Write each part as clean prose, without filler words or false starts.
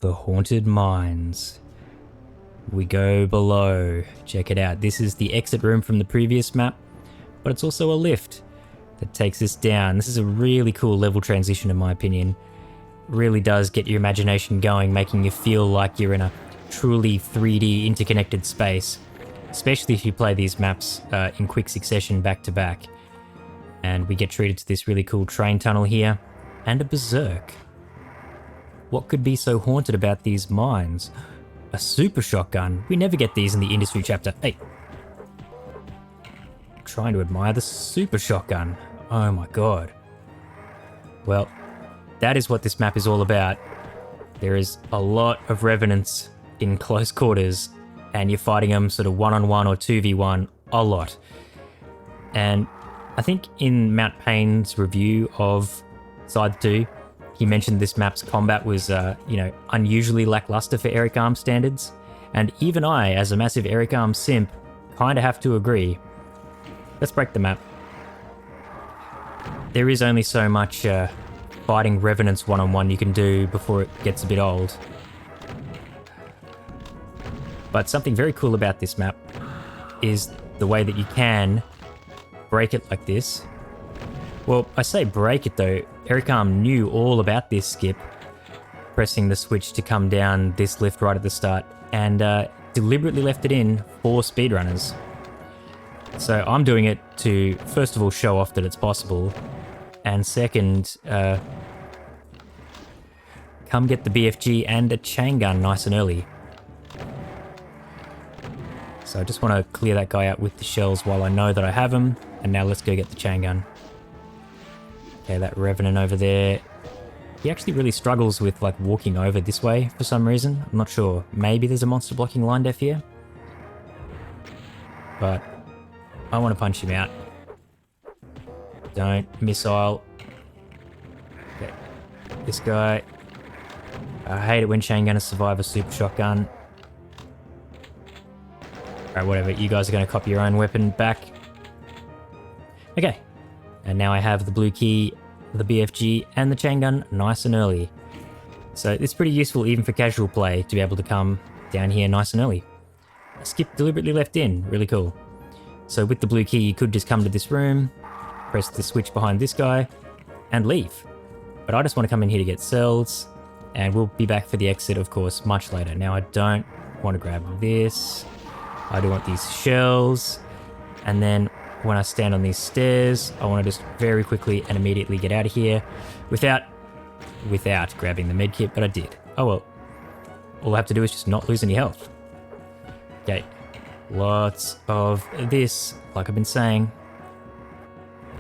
The Haunted Mines. We go below. Check it out. This is the exit room from the previous map, but it's also a lift that takes us down. This is a really cool level transition in my opinion. Really does get your imagination going, making you feel like you're in a truly 3D interconnected space, especially if you play these maps in quick succession back to back. And we get treated to this really cool train tunnel here, and a berserk. What could be so haunted about these mines? A super shotgun. We never get these in the industry chapter. Hey. I'm trying to admire the super shotgun. Oh my god. Well, that is what this map is all about. There is a lot of revenants in close quarters, and you're fighting them sort of one-on-one or 2v1 a lot. And I think in Mount Payne's review of Scythe 2, he mentioned this map's combat was, unusually lackluster for Erik Alm standards. And even I, as a massive Erik Alm simp, kinda have to agree. Let's break the map. There is only so much fighting revenants one-on-one you can do before it gets a bit old. But something very cool about this map is the way that you can break it like this. Well, I say break it though. Erik Alm knew all about this skip, pressing the switch to come down this lift right at the start, and deliberately left it in for speedrunners. So I'm doing it to, first of all, show off that it's possible, and second, come get the BFG and a chain gun nice and early. So I just want to clear that guy out with the shells while I know that I have him, and now let's go get the chain gun. Okay, that Revenant over there. He actually really struggles with like walking over this way for some reason. I'm not sure. Maybe there's a monster blocking line def here. But I want to punch him out. Don't. Missile. Okay. This guy. I hate it when chain gunners survive a super shotgun. Alright, whatever. You guys are going to copy your own weapon back. Okay. And now I have the blue key, the BFG, and the chain gun nice and early. So it's pretty useful even for casual play to be able to come down here nice and early. A skip deliberately left in, really cool. So with the blue key you could just come to this room, press the switch behind this guy, and leave. But I just want to come in here to get cells, and we'll be back for the exit of course much later. Now I don't want to grab this, I do want these shells, and then when I stand on these stairs, I want to just very quickly and immediately get out of here without grabbing the medkit, but I did. Oh well. All I have to do is just not lose any health. Okay. Lots of this, like I've been saying.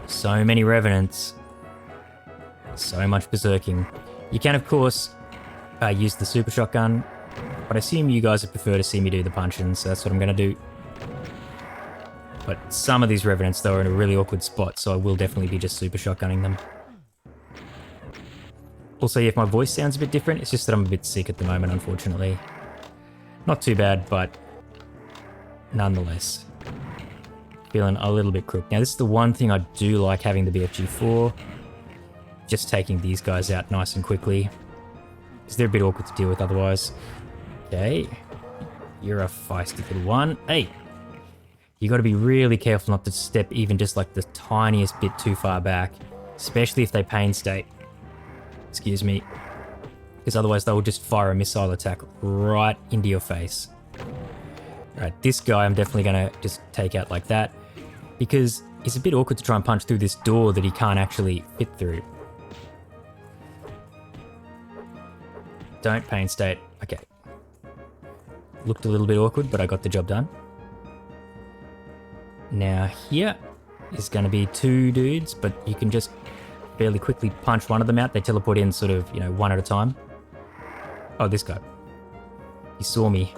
So many revenants. So much berserking. You can, of course, use the super shotgun, but I assume you guys would prefer to see me do the punch-ins, so that's what I'm going to do. But some of these revenants, though, are in a really awkward spot, so I will definitely be just super shotgunning them. Also, if my voice sounds a bit different, it's just that I'm a bit sick at the moment, unfortunately. Not too bad, but nonetheless. Feeling a little bit crook. Now, this is the one thing I do like having the BFG for. Just taking these guys out nice and quickly. Because they're a bit awkward to deal with otherwise. Okay. You're a feisty little one. Hey! You got to be really careful not to step even just like the tiniest bit too far back, especially if they pain state. Excuse me. Because otherwise they will just fire a missile attack right into your face. Alright, this guy I'm definitely going to just take out like that, because it's a bit awkward to try and punch through this door that he can't actually fit through. Don't pain state. Okay. Looked a little bit awkward, but I got the job done. Now here is going to be two dudes, but you can just fairly quickly punch one of them out. They teleport in sort of, one at a time. Oh, this guy. He saw me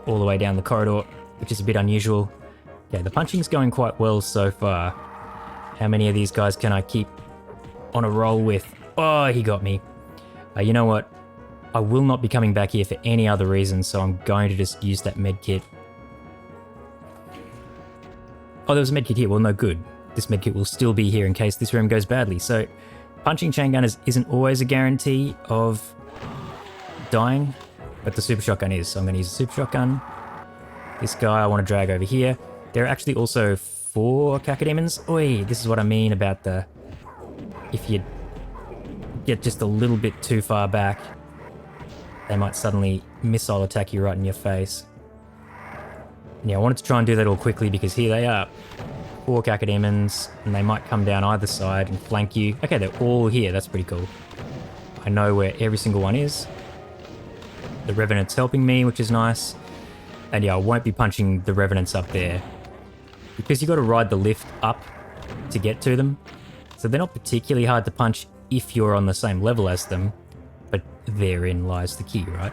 all the way down the corridor, which is a bit unusual. Okay, the punching's going quite well so far. How many of these guys can I keep on a roll with? Oh, he got me. You know what? I will not be coming back here for any other reason, so I'm going to just use that medkit. Oh, there was a medkit here. Well, no good. This medkit will still be here in case this room goes badly. So punching chain gunners isn't always a guarantee of dying. but the super shotgun is. So I'm going to use the super shotgun. This guy I want to drag over here. There are actually also 4 cacodemons. Oi, this is what I mean about the... If you get just a little bit too far back, they might suddenly missile attack you right in your face. And yeah, I wanted to try and do that all quickly because here they are. 4 cacodemons, and they might come down either side and flank you. Okay, they're all here. That's pretty cool. I know where every single one is. The Revenant's helping me, which is nice. And yeah, I won't be punching the Revenants up there, because you got to ride the lift up to get to them. So they're not particularly hard to punch if you're on the same level as them, but therein lies the key, right?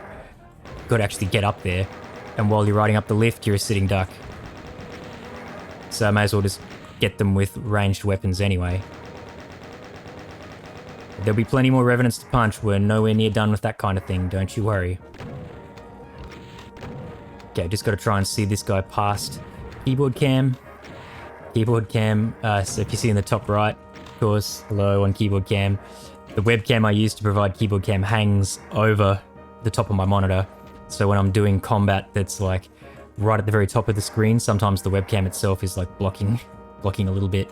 You've got to actually get up there, and while you're riding up the lift, you're a sitting duck. So I may as well just get them with ranged weapons anyway. There'll be plenty more Revenants to punch. We're nowhere near done with that kind of thing, don't you worry. Okay, just got to try and see this guy past keyboard cam. Keyboard cam, so if you see in the top right, of course, hello on keyboard cam. The webcam I use to provide keyboard cam hangs over the top of my monitor. So when I'm doing combat that's like right at the very top of the screen, sometimes the webcam itself is like blocking a little bit.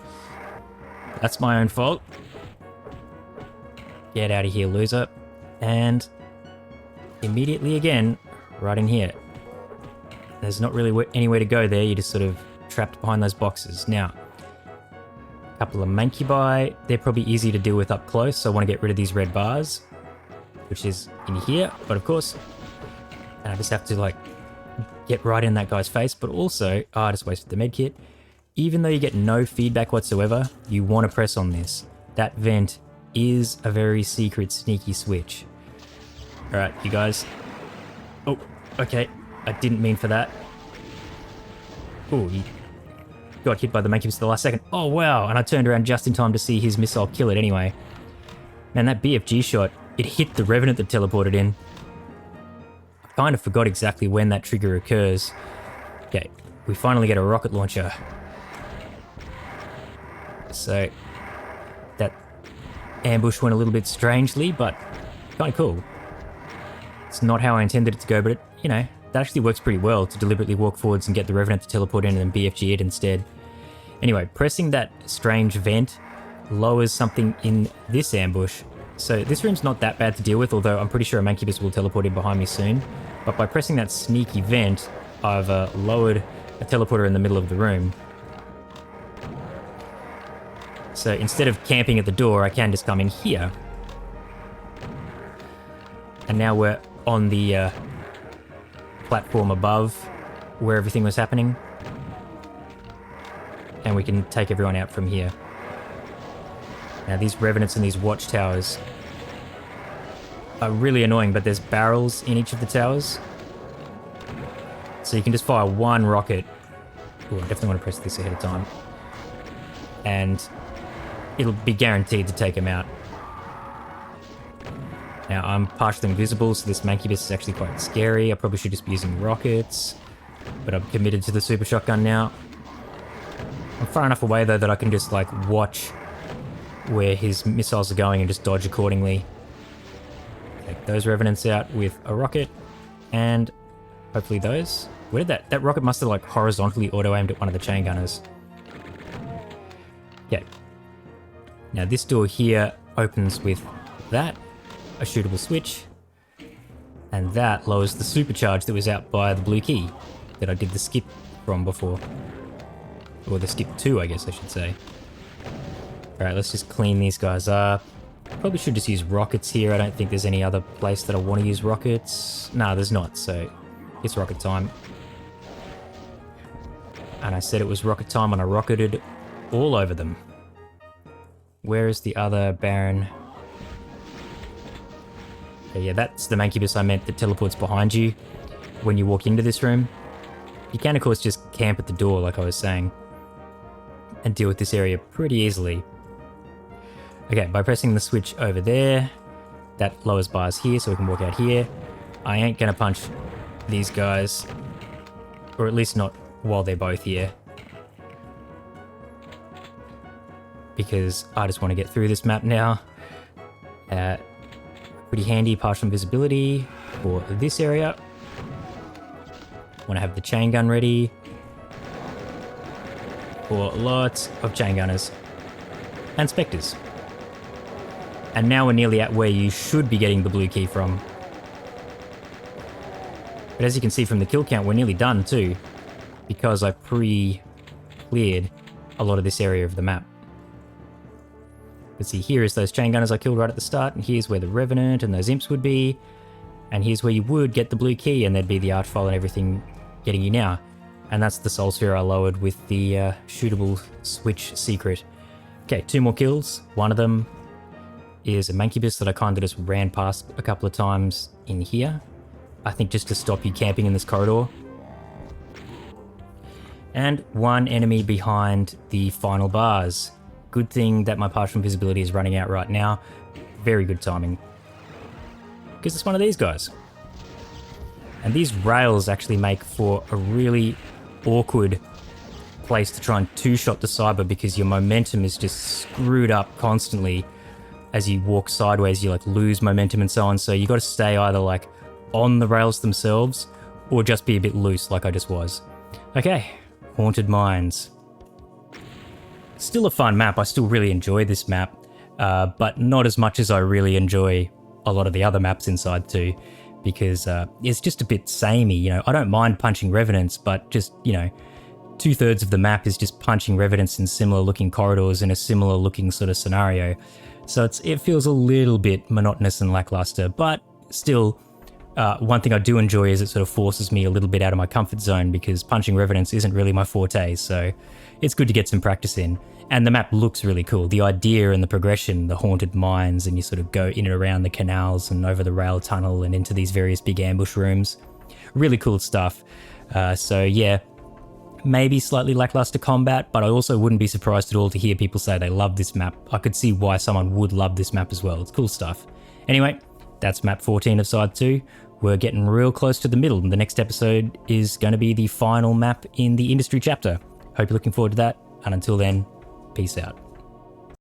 That's my own fault. Get out of here, loser. And immediately again, right in here. There's not really anywhere to go there. You're just sort of trapped behind those boxes. Now, a couple of Mancubi. They're probably easy to deal with up close, so I want to get rid of these red bars, which is in here. But of course, and I just have to like get right in that guy's face. But also, I just wasted the medkit. Even though you get no feedback whatsoever, you want to press on this. That vent is a very secret, sneaky switch. All right, you guys. Oh, okay. I didn't mean for that. Oh, he got hit by the Mancubus at the last second. Oh, wow. And I turned around just in time to see his missile kill it anyway. Man, that BFG shot, it hit the Revenant that teleported in. I kind of forgot exactly when that trigger occurs. Okay, we finally get a rocket launcher. So, that ambush went a little bit strangely, but kind of cool. It's not how I intended it to go, but it, you know, that actually works pretty well to deliberately walk forwards and get the Revenant to teleport in and then BFG it instead. Anyway, pressing that strange vent lowers something in this ambush. So this room's not that bad to deal with, although I'm pretty sure a Mancubus will teleport in behind me soon. But by pressing that sneaky vent, I've lowered a teleporter in the middle of the room. So instead of camping at the door, I can just come in here. And now we're on the platform above where everything was happening. And we can take everyone out from here. Now these Revenants and these watchtowers are really annoying, but there's barrels in each of the towers. So you can just fire one rocket. Ooh, I definitely want to press this ahead of time. And it'll be guaranteed to take them out. Now, I'm partially invisible, so this Mancubus is actually quite scary. I probably should just be using rockets, but I'm committed to the super shotgun now. I'm far enough away, though, that I can just, like, watch where his missiles are going and just dodge accordingly. Take those Revenants out with a rocket, and hopefully those. Where did that rocket must have, like, horizontally auto-aimed at one of the chain gunners. Okay. Now, this door here opens with that. A shootable switch, and that lowers the supercharge that was out by the blue key that I did the skip from before. Or the skip to, I guess I should say. Alright, let's just clean these guys up. Probably should just use rockets here. I don't think there's any other place that I want to use rockets. Nah, there's not, so it's rocket time. And I said it was rocket time and I rocketed all over them. Where is the other Baron? Okay, yeah, that's the Mancubus I meant that teleports behind you when you walk into this room. You can, of course, just camp at the door, like I was saying, and deal with this area pretty easily. Okay, by pressing the switch over there, that lowers bars here, so we can walk out here. I ain't gonna punch these guys, or at least not while they're both here, because I just want to get through this map now. Pretty handy partial invisibility for this area. Want to have the chain gun ready for lots of chain gunners and specters. And now we're nearly at where you should be getting the blue key from. But as you can see from the kill count, we're nearly done too, because I pre-cleared a lot of this area of the map. But see, here is those chain gunners I killed right at the start, and here's where the Revenant and those imps would be, and here's where you would get the blue key, and there'd be the Archvile and everything getting you now. And that's the Soul Sphere I lowered with the shootable switch secret. Okay, 2 more kills. One of them is a Mancubus that I kind of just ran past a couple of times in here. I think just to stop you camping in this corridor. And one enemy behind the final bars. Good thing that my partial invisibility is running out right now. Very good timing. Because it's one of these guys. And these rails actually make for a really awkward place to try and two-shot the cyber, because your momentum is just screwed up constantly. As you walk sideways, you like lose momentum and so on. So you got to stay either like on the rails themselves or just be a bit loose like I just was. Okay, Haunted Mines. Still a fun map. I still really enjoy this map, but not as much as I really enjoy a lot of the other maps inside too, because it's just a bit samey. You know, I don't mind punching Revenants, but just, you know, 2/3 of the map is just punching Revenants in similar looking corridors in a similar looking sort of scenario. So it feels a little bit monotonous and lackluster, but still, one thing I do enjoy is it sort of forces me a little bit out of my comfort zone, because punching Revenants isn't really my forte, so it's good to get some practice in. And the map looks really cool. The idea and the progression, the haunted mines, and you sort of go in and around the canals and over the rail tunnel and into these various big ambush rooms. Really cool stuff. So yeah, maybe slightly lackluster combat, but I also wouldn't be surprised at all to hear people say they love this map. I could see why someone would love this map as well. It's cool stuff. Anyway, that's map 14 of Scythe 2. We're getting real close to the middle, and the next episode is going to be the final map in the industry chapter. Hope you're looking forward to that, and until then, peace out.